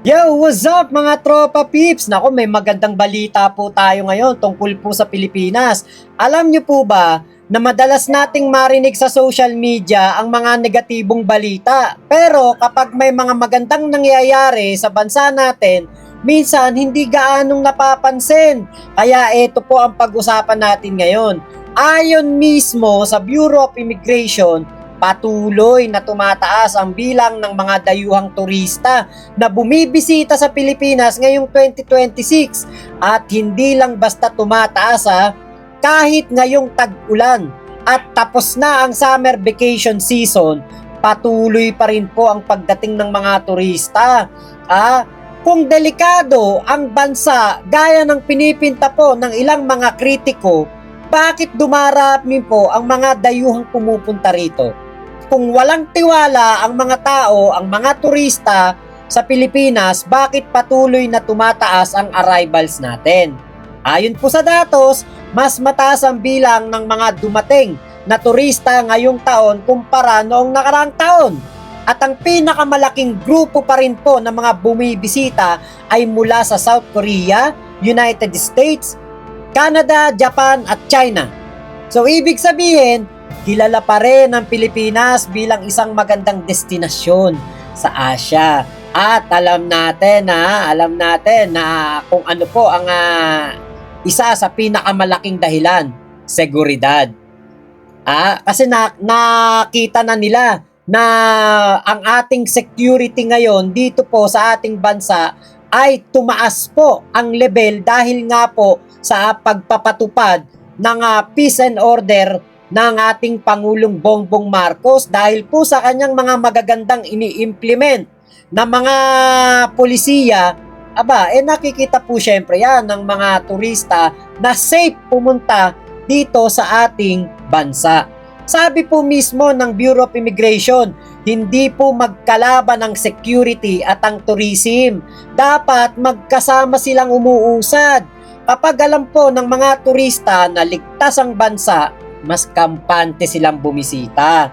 Yo, what's up mga tropa peeps? Nako, may magandang balita po tayo ngayon tungkol po sa Pilipinas. Alam niyo po ba na madalas nating marinig sa social media ang mga negatibong balita. Pero kapag may mga magandang nangyayari sa bansa natin, minsan hindi gaanong napapansin. Kaya ito po ang pag-usapan natin ngayon. Ayon mismo sa Bureau of Immigration, patuloy na tumataas ang bilang ng mga dayuhang turista na bumibisita sa Pilipinas ngayong 2026 at hindi lang basta tumataas kahit ngayong tag-ulan at tapos na ang summer vacation season, patuloy pa rin po ang pagdating ng mga turista. Kung delikado ang bansa gaya ng pinipinta po ng ilang mga kritiko, bakit dumarami po ang mga dayuhang pumupunta rito? Kung walang tiwala ang mga tao, ang mga turista sa Pilipinas, bakit patuloy na tumataas ang arrivals natin? Ayon po sa datos, mas mataas ang bilang ng mga dumating na turista ngayong taon kumpara noong nakaraang taon. At ang pinakamalaking grupo pa rin po ng mga bumibisita ay mula sa South Korea, United States, Canada, Japan at China. So ibig sabihin, kilala pa rin ang Pilipinas bilang isang magandang destinasyon sa Asia. At alam natin na kung ano po ang isa sa pinakamalaking dahilan, seguridad. Kasi nakita na nila na ang ating security ngayon dito po sa ating bansa ay tumaas po ang level dahil nga po sa pagpapatupad ng peace and order ng ating Pangulong Bongbong Marcos dahil po sa kanyang mga magagandang ini-implement na mga polisiya. Nakikita po syempre yan ng mga turista na safe pumunta dito sa ating bansa. Sabi po mismo ng Bureau of Immigration, hindi po magkalaban ang security at ang tourism. Dapat magkasama silang umuusad. Kapag alam po ng mga turista na ligtas ang bansa, mas kampante silang bumisita.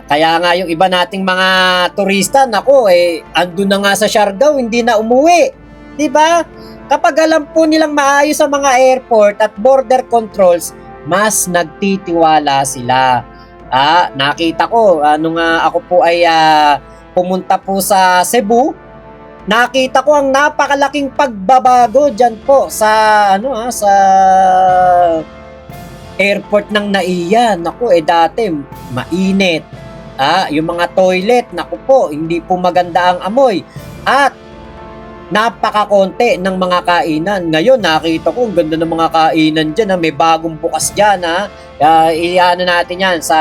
Kaya nga yung iba nating mga turista, andun na nga sa Siargao, hindi na umuwi. 'Di ba? Kapag alam po nilang maayos ang mga airport at border controls, mas nagtitiwala sila. Nakita ko nung ako po ay pumunta po sa Cebu, nakita ko ang napakalaking pagbabago diyan po sa sa airport ng NAIA. Dati mainit. Yung mga toilet, hindi po maganda ang amoy. At napakakonti ng mga kainan. Ngayon, nakita ko ang ganda ng mga kainan dyan. May bagong bukas dyan. Iyan natin yan sa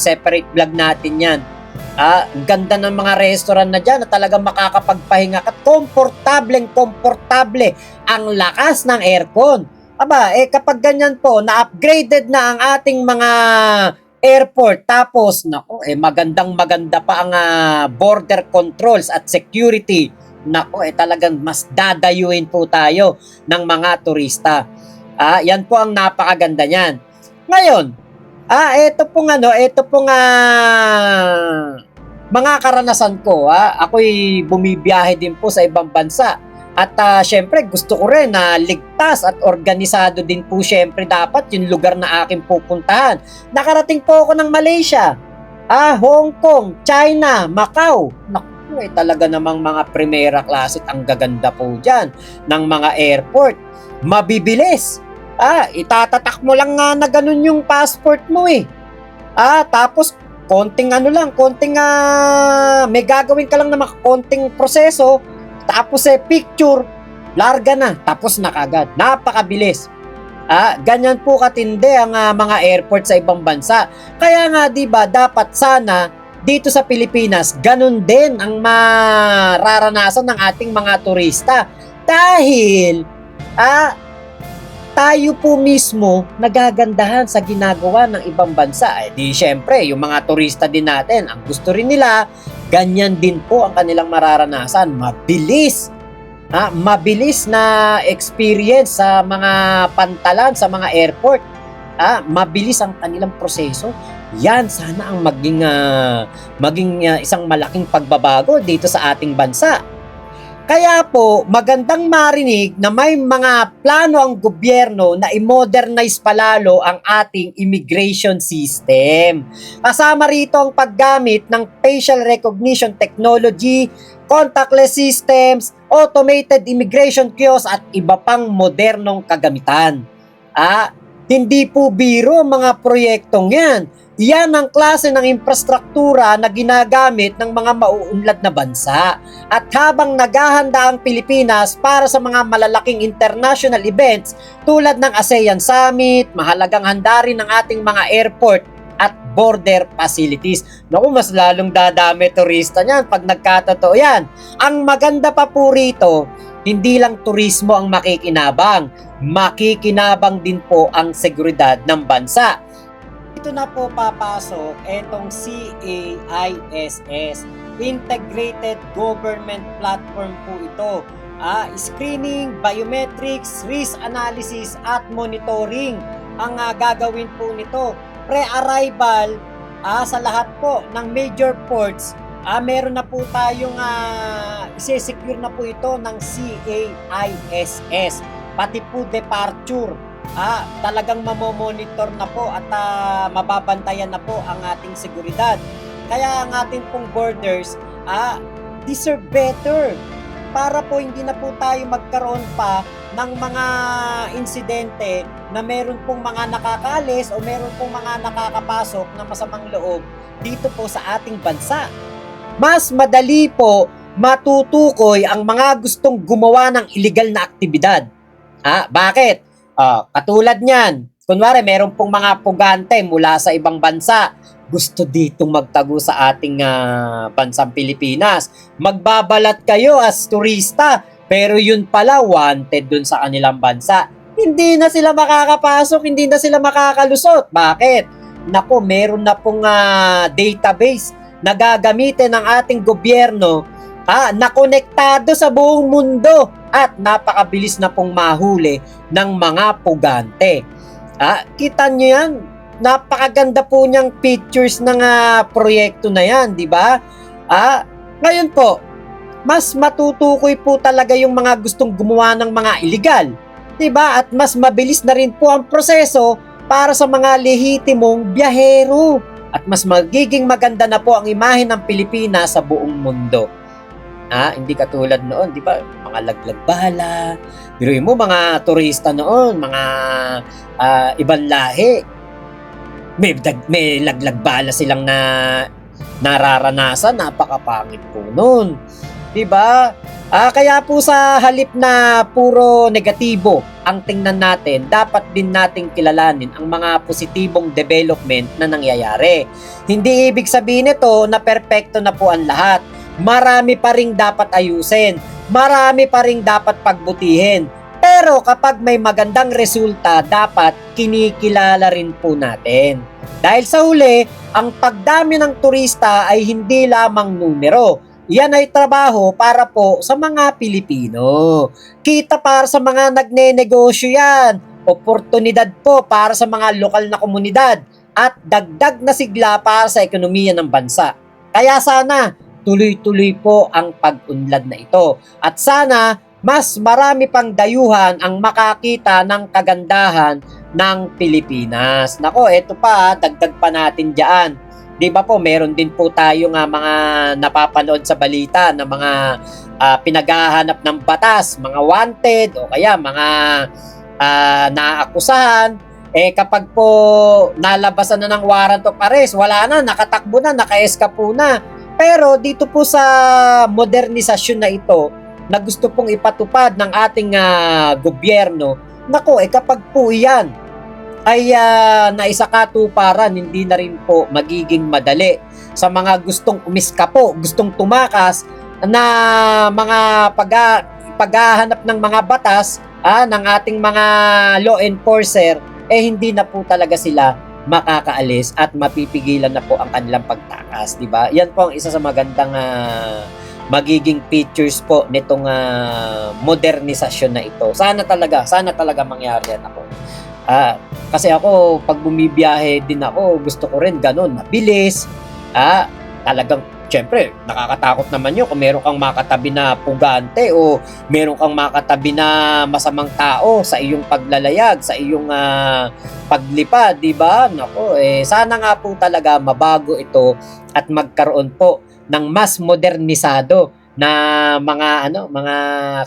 separate vlog natin yan. Ang ganda ng mga restaurant na dyan na talagang makakapagpahinga at komportable ang lakas ng aircon. Kapag ganyan po, na-upgraded na ang ating mga airport, tapos, maganda pa ang border controls at security, talagang mas dadayuin po tayo ng mga turista. Yan po ang napakaganda niyan. Ngayon, ito pong mga karanasan ko. Ako'y bumibiyahe din po sa ibang bansa. At syempre gusto ko rin na ligtas at organisado din po syempre dapat yung lugar na aking pupuntahan. Nakarating po ako ng Malaysia, Hong Kong, China, Macau. Talaga namang mga primera klase at ang gaganda po dyan ng mga airport. Mabibilis. Itatatak mo lang nga na ganun yung passport mo tapos konting may gagawin ka lang na konting proseso. Tapos picture, larga na, tapos na kagad. Napakabilis. Ganyan po katindi ang mga airport sa ibang bansa. Kaya nga 'di ba, dapat sana dito sa Pilipinas ganun din ang mararanasan ng ating mga turista. Dahil tayo po mismo nagagandahan sa ginagawa ng ibang bansa. Di syempre, yung mga turista din natin, ang gusto rin nila, ganyan din po ang kanilang mararanasan. Mabilis. Mabilis na experience sa mga pantalan, sa mga airport. Mabilis ang kanilang proseso. Yan sana ang maging isang malaking pagbabago dito sa ating bansa. Kaya po, magandang marinig na may mga plano ang gobyerno na i-modernize palalo ang ating immigration system. Kasama rito ang paggamit ng facial recognition technology, contactless systems, automated immigration kiosk at iba pang modernong kagamitan. Hindi po biro ang mga proyektong yan. Yan ang klase ng infrastruktura na ginagamit ng mga mauunlad na bansa. At habang naghahanda ang Pilipinas para sa mga malalaking international events tulad ng ASEAN Summit, mahalagang handa rin ng ating mga airport at border facilities. Naku, mas lalong dadami turista niyan pag nagkatotoo yan. Ang maganda pa po rito, hindi lang turismo ang makikinabang, makikinabang din po ang seguridad ng bansa. Dito na po papasok itong CAISS, Integrated Government Platform po ito. Screening, biometrics, risk analysis at monitoring ang gagawin po nito. Pre-arrival sa lahat po ng major ports, meron na po tayong isi-secure na po ito ng CAISS, pati po departure. Talagang mamomonitor na po at mababantayan na po ang ating seguridad. Kaya ang ating pong borders deserve better para po hindi na po tayo magkaroon pa ng mga insidente na meron pong mga nakakaalis o meron pong mga nakakapasok na masamang loob dito po sa ating bansa. Mas madali po matutukoy ang mga gustong gumawa ng illegal na aktibidad. Bakit? Katulad niyan, kunwari meron pong mga pugante mula sa ibang bansa, gusto ditong magtago sa ating bansang Pilipinas. Magbabalat kayo as turista, pero yun pala wanted dun sa kanilang bansa. Hindi na sila makakapasok, hindi na sila makakalusot. Bakit? Nako, meron na pong database na gagamitin ng ating gobyerno na konektado sa buong mundo at napakabilis na pong mahuli ng mga pugante. Kita nyo yan? Napakaganda po niyang pictures ng proyekto na yan, di ba? Ngayon po, mas matutukoy po talaga yung mga gustong gumawa ng mga illegal, di ba? At mas mabilis na rin po ang proseso para sa mga lehitimong biyahero. At mas magiging maganda na po ang imahe ng Pilipinas sa buong mundo. Hindi katulad noon, di ba? Mga laglag bala. Biruin mo, mga turista noon, mga ibang lahi. May laglag bala silang nararanasan. Napakapangit po noon. Di ba? Kaya po sa halip na puro negatibo ang tingnan natin, dapat din nating kilalanin ang mga positibong development na nangyayari. Hindi ibig sabihin nito na perpekto na po ang lahat. Marami pa ring dapat ayusin, marami pa ring dapat pagbutihin. Pero kapag may magandang resulta, dapat kinikilala rin po natin. Dahil sa huli, ang pagdami ng turista ay hindi lamang numero. Yan ay trabaho para po sa mga Pilipino. Kita para sa mga nagnenegosyo yan. Oportunidad po para sa mga lokal na komunidad at dagdag na sigla para sa ekonomiya ng bansa. Kaya sana, tuloy-tuloy po ang pag-unlad na ito. At sana, mas marami pang dayuhan ang makakita ng kagandahan ng Pilipinas. Nako, eto pa, dagdag pa natin dyan. Di ba po, meron din po tayo mga napapanood sa balita na mga pinaghahanap ng batas, mga wanted o kaya mga naaakusahan. Kapag po nalabasan na ng warrant of arrest, wala na, nakatakbo na, naka-escapo na. Pero dito po sa modernisasyon na ito na gusto pong ipatupad ng ating gobyerno, nako, kapag po yan ay naisakatuparan, hindi na rin po magiging madali sa mga gustong umiskapo, gustong tumakas na mga paghahanap ng mga batas ng ating mga law enforcer, hindi na po talaga sila makakaalis at mapipigilan na po ang kanilang pagtakas, di ba? Yan po ang isa sa magandang magiging features po nitong modernisasyon na ito. Sana talaga mangyari yan ako. Kasi ako, pag bumibiyahe din ako, gusto ko rin ganun, mabilis. Talagang syempre, nakakatakot naman yun kung meron kang makatabi na pugante o meron kang makatabi na masamang tao sa iyong paglalayag, sa iyong paglipad, di ba? Nako, sana nga po talaga mabago ito at magkaroon po ng mas modernisado na mga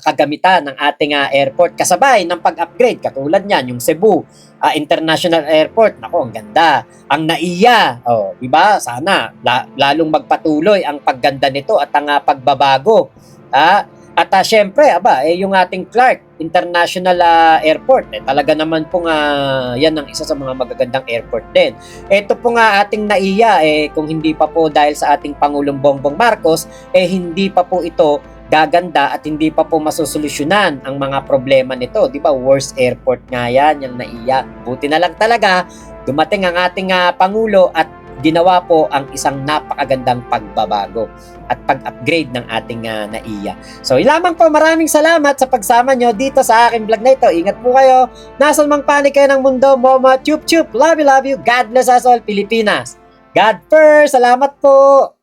kagamitan ng ating airport kasabay ng pag-upgrade katulad niyan yung Cebu International Airport. Nako, ang ganda. Ang NAIA, di ba? Sana lalong magpatuloy ang pagganda nito at ang pagbabago. At syempre, yung ating Clark International Airport, talaga naman po yan ang isa sa mga magagandang airport din. Ito po nga ating NAIA, kung hindi pa po dahil sa ating Pangulong Bongbong Marcos, hindi pa po ito gaganda at hindi pa po masusolusyonan ang mga problema nito. Di ba? Worst airport nga yan, yung NAIA. Buti na lang talaga, dumating ang ating Pangulo at ginawa po ang isang napakagandang pagbabago at pag-upgrade ng ating NAIA. So, lamang po, maraming salamat sa pagsama nyo dito sa aking vlog na ito. Ingat po kayo. Nasaan mang panig kayo ng mundo, Momo, chup chup, love you, love you. God bless us all, Pilipinas. God first. Salamat po.